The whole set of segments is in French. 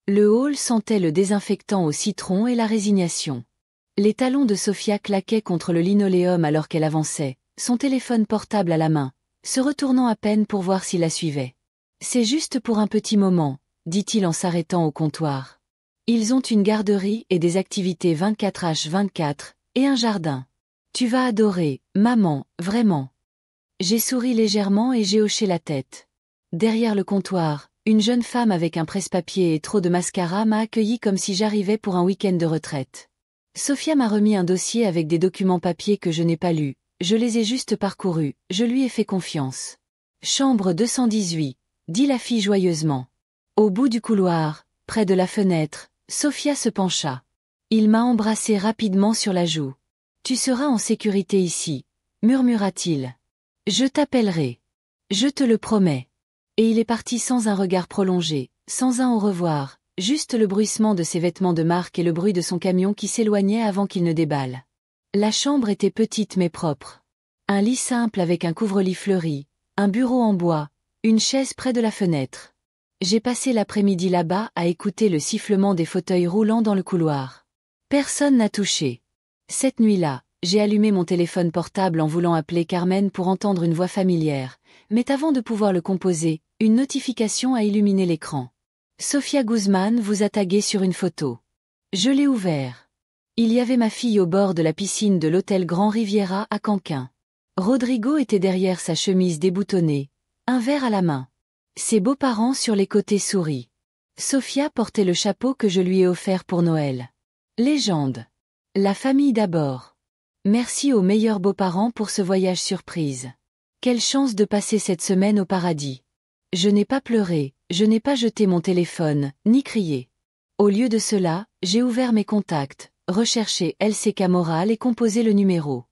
Le hall sentait le désinfectant au citron et la résignation. Les talons de Sophia claquaient contre le linoléum alors qu'elle avançait, son téléphone portable à la main, se retournant à peine pour voir s'il la suivait. « C'est juste pour un petit moment », dit-il en s'arrêtant au comptoir. Ils ont une garderie et des activités 24h24, et un jardin. Tu vas adorer, maman, vraiment. J'ai souri légèrement et j'ai hoché la tête. Derrière le comptoir, une jeune femme avec un presse-papier et trop de mascara m'a accueilli comme si j'arrivais pour un week-end de retraite. Sophia m'a remis un dossier avec des documents papier que je n'ai pas lus, je les ai juste parcourus, je lui ai fait confiance. « Chambre 218 », dit la fille joyeusement. Au bout du couloir, près de la fenêtre, Sophia se pencha. Il m'a embrassé rapidement sur la joue. « Tu seras en sécurité ici, » murmura-t-il. « Je t'appellerai. Je te le promets. » Et il est parti sans un regard prolongé, sans un au revoir, juste le bruissement de ses vêtements de marque et le bruit de son camion qui s'éloignait avant qu'il ne déballe. La chambre était petite mais propre. Un lit simple avec un couvre-lit fleuri, un bureau en bois, une chaise près de la fenêtre. J'ai passé l'après-midi là-bas à écouter le sifflement des fauteuils roulants dans le couloir. Personne n'a touché. Cette nuit-là, j'ai allumé mon téléphone portable en voulant appeler Carmen pour entendre une voix familière, mais avant de pouvoir le composer, une notification a illuminé l'écran. Sofia Guzman vous a tagué sur une photo. Je l'ai ouvert. Il y avait ma fille au bord de la piscine de l'hôtel Grand Riviera à Canquin. Rodrigo était derrière sa chemise déboutonnée, un verre à la main. Ses beaux-parents sur les côtés sourient. Sofia portait le chapeau que je lui ai offert pour Noël. Légende. La famille d'abord. Merci aux meilleurs beaux-parents pour ce voyage surprise. Quelle chance de passer cette semaine au paradis. Je n'ai pas pleuré, je n'ai pas jeté mon téléphone, ni crié. Au lieu de cela, j'ai ouvert mes contacts, recherché LCK Moral et composé le numéro.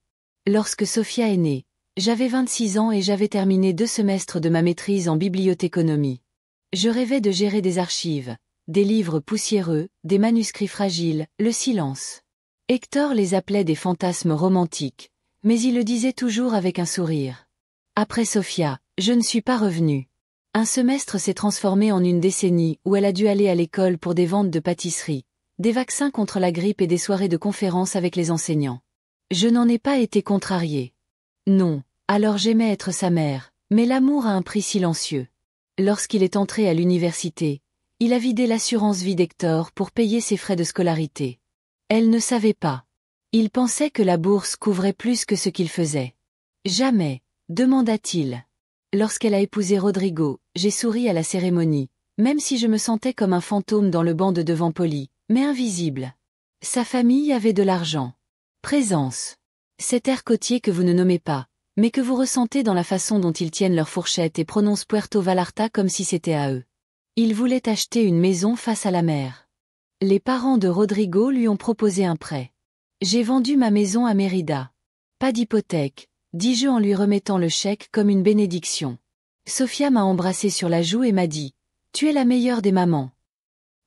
Lorsque Sophia est née, j'avais 26 ans et j'avais terminé 2 semestres de ma maîtrise en bibliothéconomie. Je rêvais de gérer des archives, des livres poussiéreux, des manuscrits fragiles, le silence. Hector les appelait des fantasmes romantiques, mais il le disait toujours avec un sourire. Après Sophia, je ne suis pas revenue. Un semestre s'est transformé en une décennie où elle a dû aller à l'école pour des ventes de pâtisseries, des vaccins contre la grippe et des soirées de conférences avec les enseignants. Je n'en ai pas été contrariée. Non, alors j'aimais être sa mère, mais l'amour a un prix silencieux. Lorsqu'il est entré à l'université, il a vidé l'assurance vie d'Hector pour payer ses frais de scolarité. Elle ne savait pas. Il pensait que la bourse couvrait plus que ce qu'il faisait. Jamais, demanda-t-il. Lorsqu'elle a épousé Rodrigo, j'ai souri à la cérémonie, même si je me sentais comme un fantôme dans le banc de devant poli, mais invisible. Sa famille avait de l'argent. Présence. Cet air côtier que vous ne nommez pas, mais que vous ressentez dans la façon dont ils tiennent leur fourchette et prononcent Puerto Vallarta comme si c'était à eux. Ils voulaient acheter une maison face à la mer. Les parents de Rodrigo lui ont proposé un prêt. J'ai vendu ma maison à Mérida. Pas d'hypothèque, dis-je en lui remettant le chèque comme une bénédiction. Sophia m'a embrassé sur la joue et m'a dit « Tu es la meilleure des mamans ».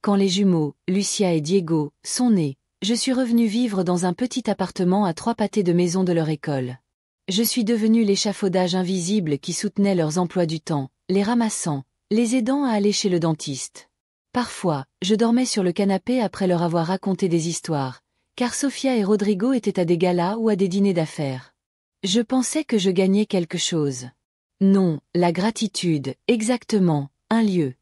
Quand les jumeaux, Lucia et Diego, sont nés, je suis revenue vivre dans un petit appartement à 3 pâtés de maison de leur école. Je suis devenue l'échafaudage invisible qui soutenait leurs emplois du temps, les ramassant, les aidant à aller chez le dentiste. Parfois, je dormais sur le canapé après leur avoir raconté des histoires, car Sophia et Rodrigo étaient à des galas ou à des dîners d'affaires. Je pensais que je gagnais quelque chose. Non, la gratitude, exactement, un lieu.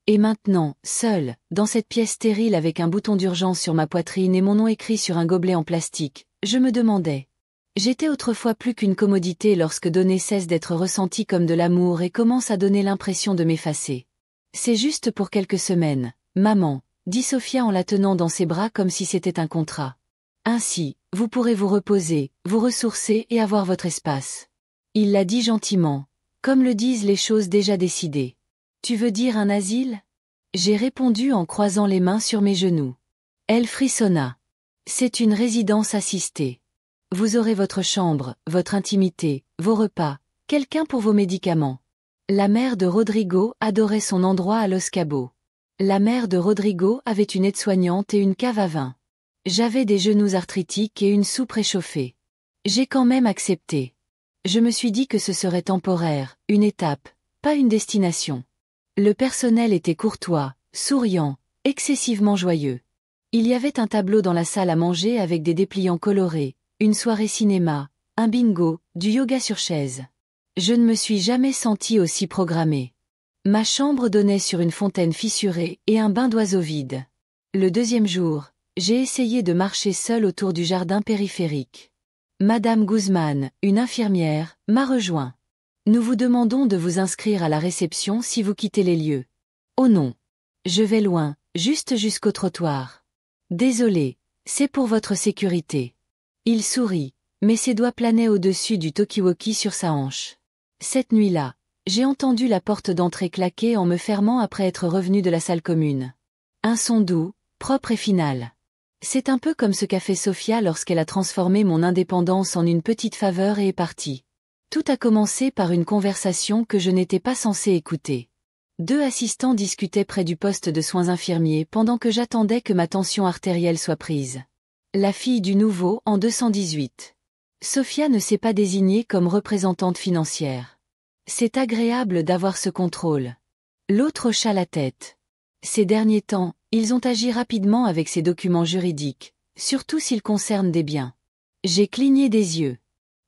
Et maintenant, seule, dans cette pièce stérile avec un bouton d'urgence sur ma poitrine et mon nom écrit sur un gobelet en plastique, je me demandais. J'étais autrefois plus qu'une commodité lorsque donner cesse d'être ressenti comme de l'amour et commence à donner l'impression de m'effacer. C'est juste pour quelques semaines, maman, dit Sophia en la tenant dans ses bras comme si c'était un contrat. Ainsi, vous pourrez vous reposer, vous ressourcer et avoir votre espace. Il l'a dit gentiment, comme le disent les choses déjà décidées. Tu veux dire un asile ? J'ai répondu en croisant les mains sur mes genoux. Elle frissonna. C'est une résidence assistée. Vous aurez votre chambre, votre intimité, vos repas, quelqu'un pour vos médicaments. La mère de Rodrigo adorait son endroit à Los Cabos. La mère de Rodrigo avait une aide-soignante et une cave à vin. J'avais des genoux arthritiques et une soupe réchauffée. J'ai quand même accepté. Je me suis dit que ce serait temporaire, une étape, pas une destination. Le personnel était courtois, souriant, excessivement joyeux. Il y avait un tableau dans la salle à manger avec des dépliants colorés, une soirée cinéma, un bingo, du yoga sur chaise. Je ne me suis jamais sentie aussi programmée. Ma chambre donnait sur une fontaine fissurée et un bain d'oiseaux vide. Le deuxième jour, j'ai essayé de marcher seule autour du jardin périphérique. Madame Guzman, une infirmière, m'a rejoint. Nous vous demandons de vous inscrire à la réception si vous quittez les lieux. Oh non. Je vais loin, juste jusqu'au trottoir. Désolé, c'est pour votre sécurité. Il sourit, mais ses doigts planaient au-dessus du talkie-walkie sur sa hanche. Cette nuit-là, j'ai entendu la porte d'entrée claquer en me fermant après être revenu de la salle commune. Un son doux, propre et final. C'est un peu comme ce qu'a fait Sophia lorsqu'elle a transformé mon indépendance en une petite faveur et est partie. Tout a commencé par une conversation que je n'étais pas censée écouter. 2 assistants discutaient près du poste de soins infirmiers pendant que j'attendais que ma tension artérielle soit prise. La fille du nouveau en 218. Sophia ne s'est pas désignée comme représentante financière. C'est agréable d'avoir ce contrôle. L'autre hocha la tête. Ces derniers temps, ils ont agi rapidement avec ces documents juridiques, surtout s'ils concernent des biens. J'ai cligné des yeux.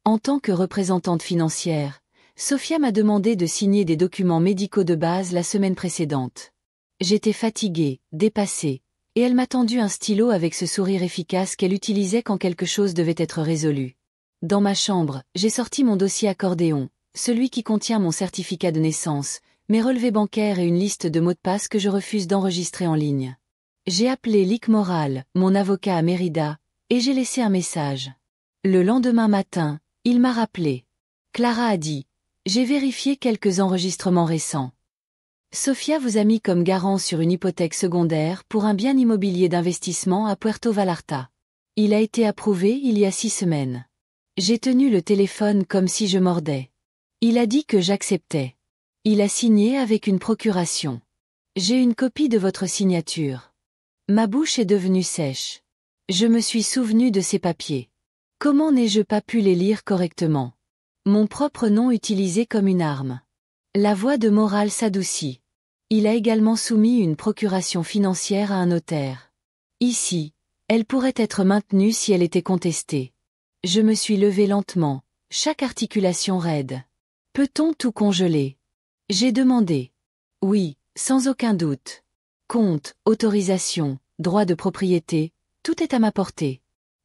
En tant que représentante financière, Sophia m'a demandé de signer des documents médicaux de base la semaine précédente. J'étais fatiguée, dépassée, et elle m'a tendu un stylo avec ce sourire efficace qu'elle utilisait quand quelque chose devait être résolu. Dans ma chambre, j'ai sorti mon dossier accordéon, celui qui contient mon certificat de naissance, mes relevés bancaires et une liste de mots de passe que je refuse d'enregistrer en ligne. J'ai appelé Lic Moral, mon avocat à Mérida, et j'ai laissé un message. Le lendemain matin, il m'a rappelé. Clara a dit. J'ai vérifié quelques enregistrements récents. Sophia vous a mis comme garant sur une hypothèque secondaire pour un bien immobilier d'investissement à Puerto Vallarta. Il a été approuvé il y a 6 semaines. J'ai tenu le téléphone comme si je mordais. Il a dit que j'acceptais. Il a signé avec une procuration. J'ai une copie de votre signature. Ma bouche est devenue sèche. Je me suis souvenu de ces papiers. Comment n'ai-je pas pu les lire correctement? Mon propre nom utilisé comme une arme. La voix de Moral s'adoucit. Il a également soumis une procuration financière à un notaire. Ici, elle pourrait être maintenue si elle était contestée. Je me suis levé lentement, chaque articulation raide. Peut-on tout congeler? J'ai demandé. Oui, sans aucun doute. Compte, autorisation, droit de propriété, tout est à ma portée.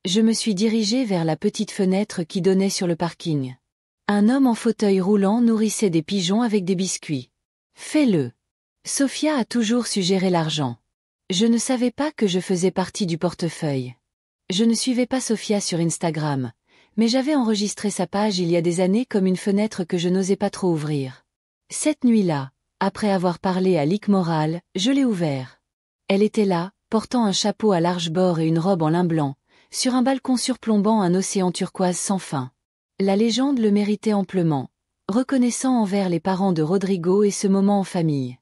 Je me suis dirigé vers la petite fenêtre qui donnait sur le parking. Un homme en fauteuil roulant nourrissait des pigeons avec des biscuits. Fais-le. Sophia a toujours su gérer l'argent. Je ne savais pas que je faisais partie du portefeuille. Je ne suivais pas Sophia sur Instagram, mais j'avais enregistré sa page il y a des années comme une fenêtre que je n'osais pas trop ouvrir. Cette nuit-là, après avoir parlé à Lic Moral, je l'ai ouvert. Elle était là, portant un chapeau à large bord et une robe en lin blanc, sur un balcon surplombant un océan turquoise sans fin. La légende le méritait amplement, reconnaissant envers les parents de Rodrigo et ce moment en famille.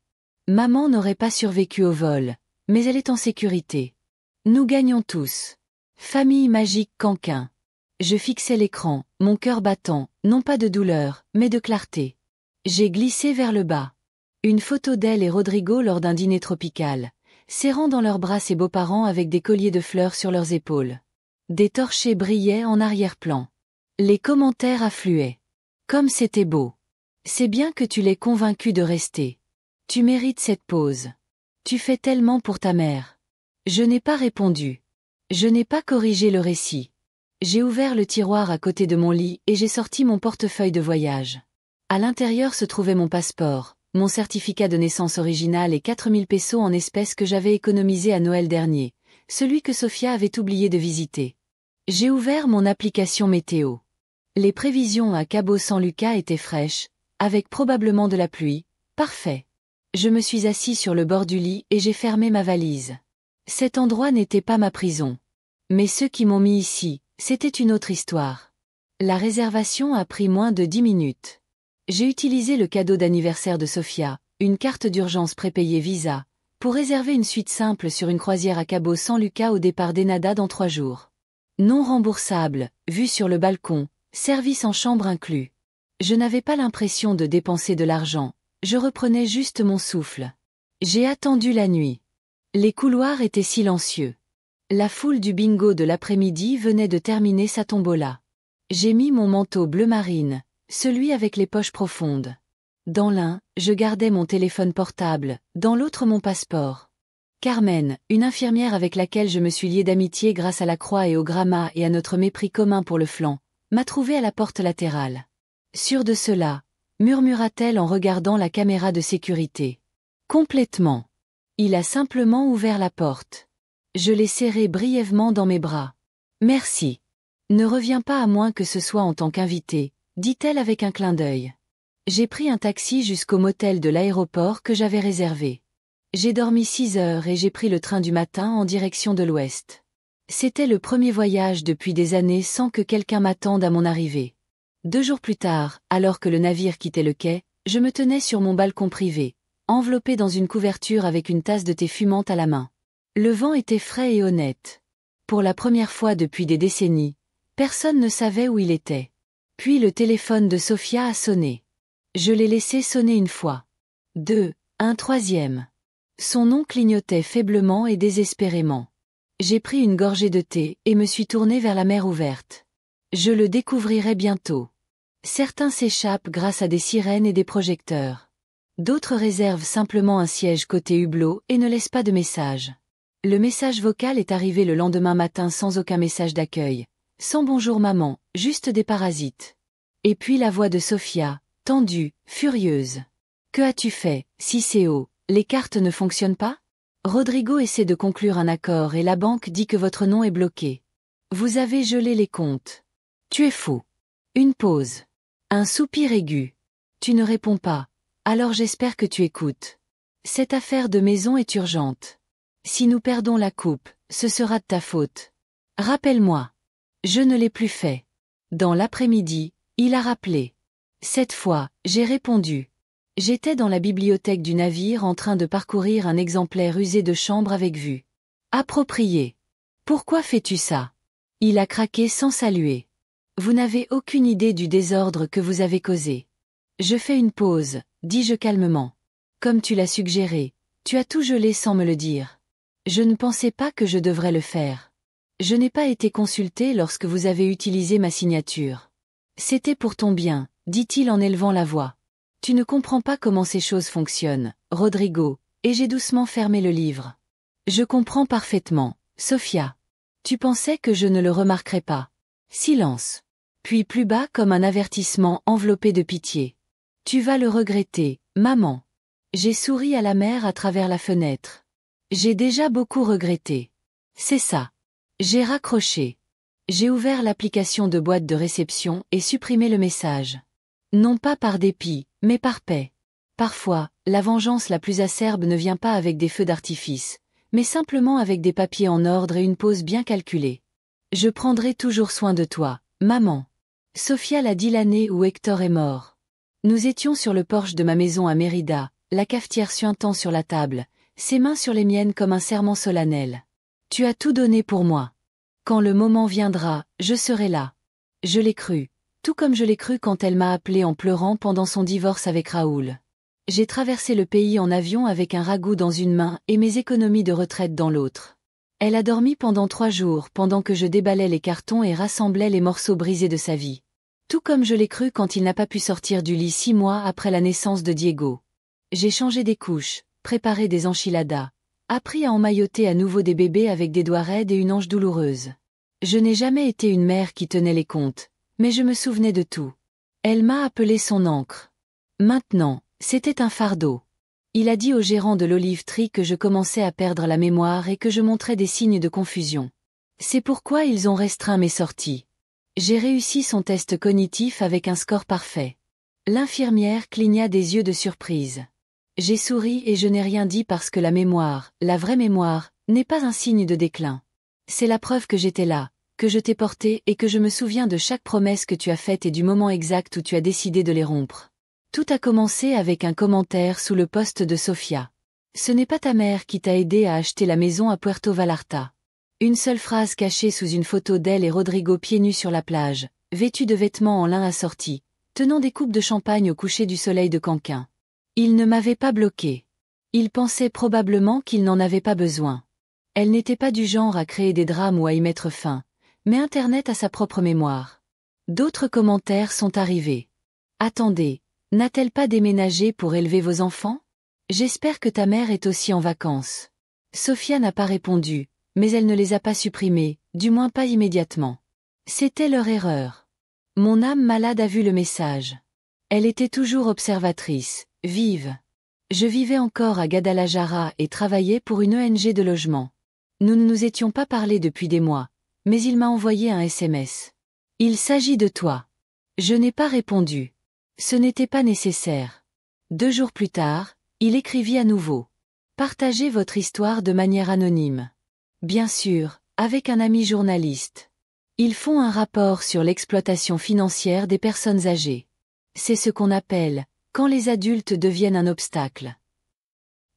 Maman n'aurait pas survécu au vol, mais elle est en sécurité. Nous gagnons tous. Famille magique Canquin. Je fixais l'écran, mon cœur battant, non pas de douleur, mais de clarté. J'ai glissé vers le bas. Une photo d'elle et Rodrigo lors d'un dîner tropical, serrant dans leurs bras ses beaux-parents avec des colliers de fleurs sur leurs épaules. Des torchers brillaient en arrière-plan. Les commentaires affluaient. Comme c'était beau. C'est bien que tu l'aies convaincu de rester. Tu mérites cette pause. Tu fais tellement pour ta mère. Je n'ai pas répondu. Je n'ai pas corrigé le récit. J'ai ouvert le tiroir à côté de mon lit et j'ai sorti mon portefeuille de voyage. À l'intérieur se trouvait mon passeport, mon certificat de naissance original et 4000 pesos en espèces que j'avais économisés à Noël dernier, celui que Sophia avait oublié de visiter. J'ai ouvert mon application météo. Les prévisions à Cabo San Lucas étaient fraîches, avec probablement de la pluie. Parfait. Je me suis assis sur le bord du lit et j'ai fermé ma valise. Cet endroit n'était pas ma prison. Mais ceux qui m'ont mis ici, c'était une autre histoire. La réservation a pris moins de 10 minutes. J'ai utilisé le cadeau d'anniversaire de Sophia, une carte d'urgence prépayée Visa, pour réserver une suite simple sur une croisière à Cabo San Lucas au départ d'Enada dans 3 jours. Non remboursable, vue sur le balcon, service en chambre inclus. Je n'avais pas l'impression de dépenser de l'argent, je reprenais juste mon souffle. J'ai attendu la nuit. Les couloirs étaient silencieux. La foule du bingo de l'après-midi venait de terminer sa tombola. J'ai mis mon manteau bleu marine, celui avec les poches profondes. Dans l'un, je gardais mon téléphone portable, dans l'autre mon passeport. Carmen, une infirmière avec laquelle je me suis lié d'amitié grâce à la croix et au grammat et à notre mépris commun pour le flanc, m'a trouvé à la porte latérale. Sûre de cela, murmura-t-elle en regardant la caméra de sécurité. Complètement. Il a simplement ouvert la porte. Je l'ai serré brièvement dans mes bras. Merci. Ne reviens pas à moins que ce soit en tant qu'invité, dit-elle avec un clin d'œil. J'ai pris un taxi jusqu'au motel de l'aéroport que j'avais réservé. J'ai dormi 6 heures et j'ai pris le train du matin en direction de l'ouest. C'était le premier voyage depuis des années sans que quelqu'un m'attende à mon arrivée. 2 jours plus tard, alors que le navire quittait le quai, je me tenais sur mon balcon privé, enveloppé dans une couverture avec une tasse de thé fumante à la main. Le vent était frais et honnête. Pour la première fois depuis des décennies, personne ne savait où il était. Puis le téléphone de Sophia a sonné. Je l'ai laissé sonner une fois. 2, un troisième. Son nom clignotait faiblement et désespérément. J'ai pris une gorgée de thé et me suis tourné vers la mer ouverte. Je le découvrirai bientôt. Certains s'échappent grâce à des sirènes et des projecteurs. D'autres réservent simplement un siège côté hublot et ne laissent pas de message. Le message vocal est arrivé le lendemain matin sans aucun message d'accueil. Sans bonjour maman, juste des parasites. Et puis la voix de Sophia, tendue, furieuse. Que as-tu fait, Cicéo? Les cartes ne fonctionnent pas? Rodrigo essaie de conclure un accord et la banque dit que votre nom est bloqué. Vous avez gelé les comptes. Tu es fou. Une pause. Un soupir aigu. Tu ne réponds pas. Alors j'espère que tu écoutes. Cette affaire de maison est urgente. Si nous perdons la coupe, ce sera de ta faute. Rappelle-moi. Je ne l'ai plus fait. Dans l'après-midi, il a rappelé. Cette fois, j'ai répondu. J'étais dans la bibliothèque du navire en train de parcourir un exemplaire usé de chambre avec vue. Approprié. Pourquoi fais-tu ça? Il a craqué sans saluer. Vous n'avez aucune idée du désordre que vous avez causé. Je fais une pause, dis-je calmement. Comme tu l'as suggéré, tu as tout gelé sans me le dire. Je ne pensais pas que je devrais le faire. Je n'ai pas été consulté lorsque vous avez utilisé ma signature. C'était pour ton bien, dit-il en élevant la voix. Tu ne comprends pas comment ces choses fonctionnent, Rodrigo, et j'ai doucement fermé le livre. Je comprends parfaitement, Sophia. Tu pensais que je ne le remarquerais pas. Silence. Puis plus bas comme un avertissement enveloppé de pitié. Tu vas le regretter, maman. J'ai souri à la mer à travers la fenêtre. J'ai déjà beaucoup regretté. C'est ça. J'ai raccroché. J'ai ouvert l'application de boîte de réception et supprimé le message. Non pas par dépit, mais par paix. Parfois, la vengeance la plus acerbe ne vient pas avec des feux d'artifice, mais simplement avec des papiers en ordre et une pause bien calculée. Je prendrai toujours soin de toi, maman. Sophia l'a dit l'année où Hector est mort. Nous étions sur le porche de ma maison à Mérida, la cafetière suintant sur la table, ses mains sur les miennes comme un serment solennel. Tu as tout donné pour moi. Quand le moment viendra, je serai là. Je l'ai cru. Tout comme je l'ai cru quand elle m'a appelé en pleurant pendant son divorce avec Raoul. J'ai traversé le pays en avion avec un ragoût dans une main et mes économies de retraite dans l'autre. Elle a dormi pendant 3 jours pendant que je déballais les cartons et rassemblais les morceaux brisés de sa vie. Tout comme je l'ai cru quand il n'a pas pu sortir du lit 6 mois après la naissance de Diego. J'ai changé des couches, préparé des enchiladas, appris à emmailloter à nouveau des bébés avec des doigts raides et une hanche douloureuse. Je n'ai jamais été une mère qui tenait les comptes. Mais je me souvenais de tout. Elle m'a appelé son ancre. Maintenant, c'était un fardeau. Il a dit au gérant de l'Olive Tree que je commençais à perdre la mémoire et que je montrais des signes de confusion. C'est pourquoi ils ont restreint mes sorties. J'ai réussi son test cognitif avec un score parfait. L'infirmière cligna des yeux de surprise. J'ai souri et je n'ai rien dit parce que la mémoire, la vraie mémoire, n'est pas un signe de déclin. C'est la preuve que j'étais là, que je t'ai porté et que je me souviens de chaque promesse que tu as faite et du moment exact où tu as décidé de les rompre. Tout a commencé avec un commentaire sous le post de Sophia. Ce n'est pas ta mère qui t'a aidé à acheter la maison à Puerto Vallarta. Une seule phrase cachée sous une photo d'elle et Rodrigo pieds nus sur la plage, vêtus de vêtements en lin assortis, tenant des coupes de champagne au coucher du soleil de Canquin. Il ne m'avait pas bloqué. Il pensait probablement qu'il n'en avait pas besoin. Elle n'était pas du genre à créer des drames ou à y mettre fin, mais Internet a sa propre mémoire. D'autres commentaires sont arrivés. Attendez, n'a-t-elle pas déménagé pour élever vos enfants? J'espère que ta mère est aussi en vacances. Sophia n'a pas répondu, mais elle ne les a pas supprimés, du moins pas immédiatement. C'était leur erreur. Mon âme malade a vu le message. Elle était toujours observatrice, vive. Je vivais encore à Guadalajara et travaillais pour une ONG de logement. Nous ne nous étions pas parlé depuis des mois, mais il m'a envoyé un SMS. Il s'agit de toi. Je n'ai pas répondu. Ce n'était pas nécessaire. 2 jours plus tard, il écrivit à nouveau. Partagez votre histoire de manière anonyme. Bien sûr, avec un ami journaliste. Ils font un rapport sur l'exploitation financière des personnes âgées. C'est ce qu'on appelle « quand les adultes deviennent un obstacle ».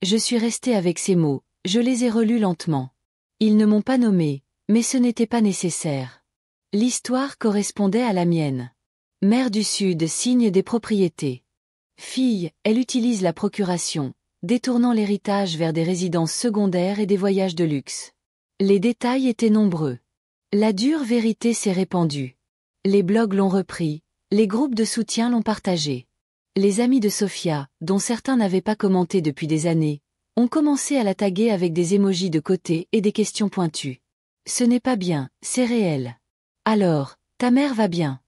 Je suis resté avec ces mots, je les ai relus lentement. Ils ne m'ont pas nommé, mais ce n'était pas nécessaire. L'histoire correspondait à la mienne. Mère du Sud signe des propriétés. Fille, elle utilise la procuration, détournant l'héritage vers des résidences secondaires et des voyages de luxe. Les détails étaient nombreux. La dure vérité s'est répandue. Les blogs l'ont repris, les groupes de soutien l'ont partagé. Les amis de Sophia, dont certains n'avaient pas commenté depuis des années, ont commencé à la taguer avec des émojis de côté et des questions pointues. Ce n'est pas bien, c'est réel. Alors, ta mère va bien?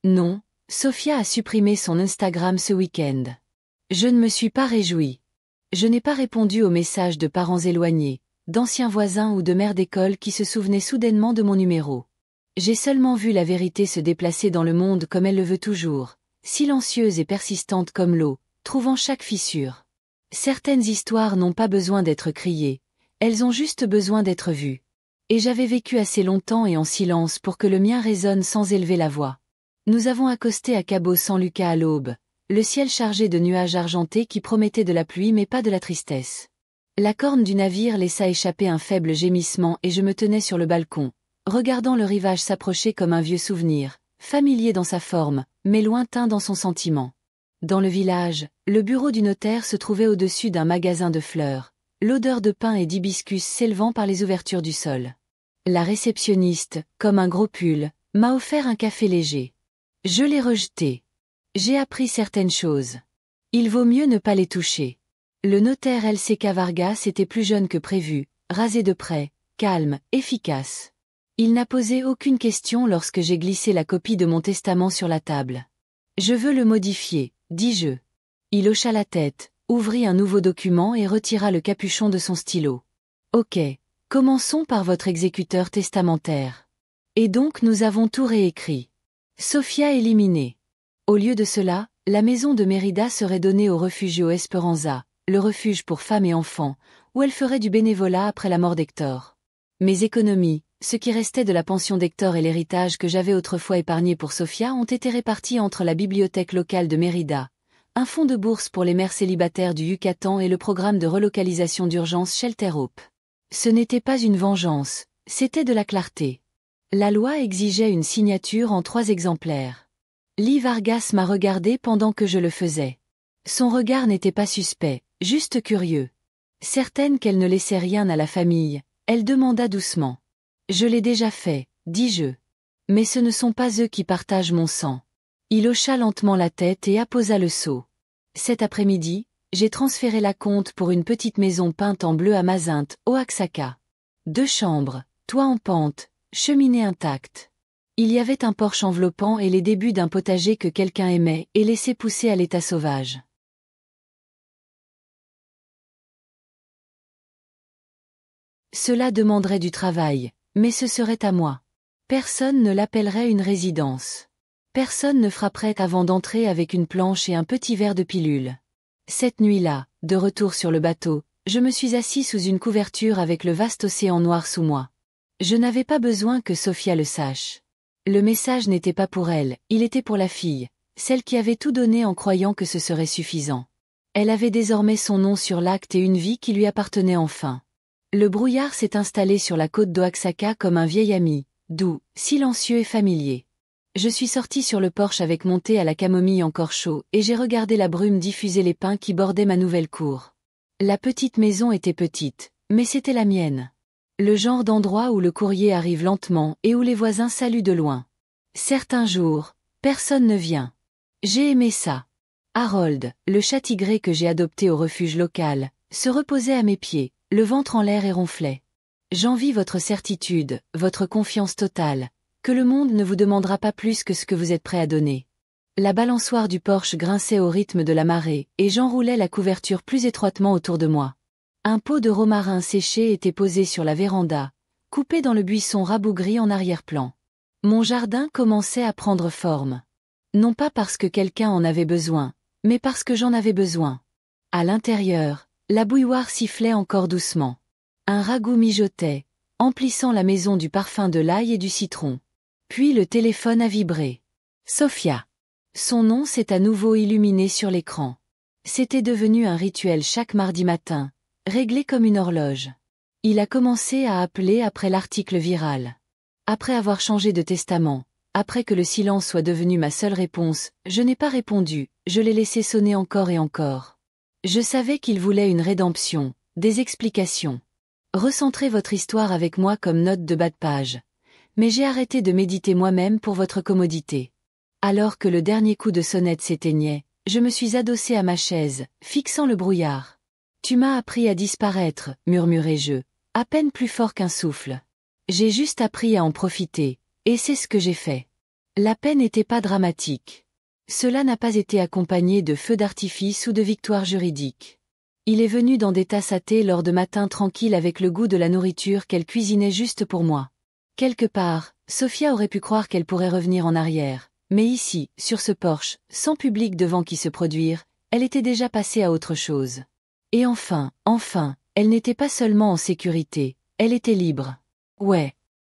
Non, Sophia a supprimé son Instagram ce week-end. Je ne me suis pas réjouie. Je n'ai pas répondu aux messages de parents éloignés, d'anciens voisins ou de mères d'école qui se souvenaient soudainement de mon numéro. J'ai seulement vu la vérité se déplacer dans le monde comme elle le veut toujours, silencieuse et persistante comme l'eau, trouvant chaque fissure. Certaines histoires n'ont pas besoin d'être criées, elles ont juste besoin d'être vues. Et j'avais vécu assez longtemps et en silence pour que le mien résonne sans élever la voix. Nous avons accosté à Cabo San Lucas à l'aube, le ciel chargé de nuages argentés qui promettaient de la pluie mais pas de la tristesse. La corne du navire laissa échapper un faible gémissement et je me tenais sur le balcon, regardant le rivage s'approcher comme un vieux souvenir, familier dans sa forme, mais lointain dans son sentiment. Dans le village, le bureau du notaire se trouvait au-dessus d'un magasin de fleurs, l'odeur de pin et d'hibiscus s'élevant par les ouvertures du sol. La réceptionniste, comme un gros pull, m'a offert un café léger. Je l'ai rejeté. J'ai appris certaines choses. Il vaut mieux ne pas les toucher. Le notaire LCK Vargas était plus jeune que prévu, rasé de près, calme, efficace. Il n'a posé aucune question lorsque j'ai glissé la copie de mon testament sur la table. Je veux le modifier, dis-je. Il hocha la tête, ouvrit un nouveau document et retira le capuchon de son stylo. Ok, commençons par votre exécuteur testamentaire. Et donc nous avons tout réécrit. Sophia éliminée. Au lieu de cela, la maison de Mérida serait donnée au Refugio Esperanza, le refuge pour femmes et enfants, où elle ferait du bénévolat après la mort d'Hector. Mes économies, ce qui restait de la pension d'Hector et l'héritage que j'avais autrefois épargné pour Sophia ont été répartis entre la bibliothèque locale de Mérida, un fonds de bourse pour les mères célibataires du Yucatan et le programme de relocalisation d'urgence Shelter Hope. Ce n'était pas une vengeance, c'était de la clarté. La loi exigeait une signature en 3 exemplaires. Lee Vargas m'a regardé pendant que je le faisais. Son regard n'était pas suspect, juste curieux. Certaine qu'elle ne laissait rien à la famille, elle demanda doucement. Je l'ai déjà fait, dis-je. Mais ce ne sont pas eux qui partagent mon sang. Il hocha lentement la tête et apposa le seau. Cet après-midi, j'ai transféré la compte pour une petite maison peinte en bleu à Mazinte, Oaxaca. 2 chambres, toit en pente, cheminée intacte. Il y avait un porche enveloppant et les débuts d'un potager que quelqu'un aimait et laissait pousser à l'état sauvage. Cela demanderait du travail, mais ce serait à moi. Personne ne l'appellerait une résidence. Personne ne frapperait avant d'entrer avec une planche et un petit verre de pilule. Cette nuit-là, de retour sur le bateau, je me suis assis sous une couverture avec le vaste océan noir sous moi. Je n'avais pas besoin que Sophia le sache. Le message n'était pas pour elle, il était pour la fille, celle qui avait tout donné en croyant que ce serait suffisant. Elle avait désormais son nom sur l'acte et une vie qui lui appartenait enfin. Le brouillard s'est installé sur la côte d'Oaxaca comme un vieil ami, doux, silencieux et familier. Je suis sorti sur le porche avec mon thé à la camomille encore chaud et j'ai regardé la brume diffuser les pins qui bordaient ma nouvelle cour. La petite maison était petite, mais c'était la mienne. Le genre d'endroit où le courrier arrive lentement et où les voisins saluent de loin. Certains jours, personne ne vient. J'ai aimé ça. Harold, le chat tigré que j'ai adopté au refuge local, se reposait à mes pieds, le ventre en l'air et ronflait. J'envie votre certitude, votre confiance totale, que le monde ne vous demandera pas plus que ce que vous êtes prêt à donner. La balançoire du porche grinçait au rythme de la marée, et j'enroulais la couverture plus étroitement autour de moi. Un pot de romarin séché était posé sur la véranda, coupé dans le buisson rabougri en arrière-plan. Mon jardin commençait à prendre forme. Non pas parce que quelqu'un en avait besoin, mais parce que j'en avais besoin. À l'intérieur, la bouilloire sifflait encore doucement. Un ragoût mijotait, emplissant la maison du parfum de l'ail et du citron. Puis le téléphone a vibré. Sophia. Son nom s'est à nouveau illuminé sur l'écran. C'était devenu un rituel chaque mardi matin, réglé comme une horloge. Il a commencé à appeler après l'article viral. Après avoir changé de testament, après que le silence soit devenu ma seule réponse, je n'ai pas répondu, je l'ai laissé sonner encore et encore. Je savais qu'il voulait une rédemption, des explications. Recentrez votre histoire avec moi comme note de bas de page. Mais j'ai arrêté de méditer moi-même pour votre commodité. Alors que le dernier coup de sonnette s'éteignait, je me suis adossé à ma chaise, fixant le brouillard. Tu m'as appris à disparaître, murmurai-je, à peine plus fort qu'un souffle. J'ai juste appris à en profiter, et c'est ce que j'ai fait. La peine n'était pas dramatique. Cela n'a pas été accompagné de feux d'artifice ou de victoires juridiques. Il est venu dans des tasses à thé lors de matins tranquilles avec le goût de la nourriture qu'elle cuisinait juste pour moi. Quelque part, Sophia aurait pu croire qu'elle pourrait revenir en arrière, mais ici, sur ce porche, sans public devant qui se produire, elle était déjà passée à autre chose. Et enfin, elle n'était pas seulement en sécurité, elle était libre. Ouais,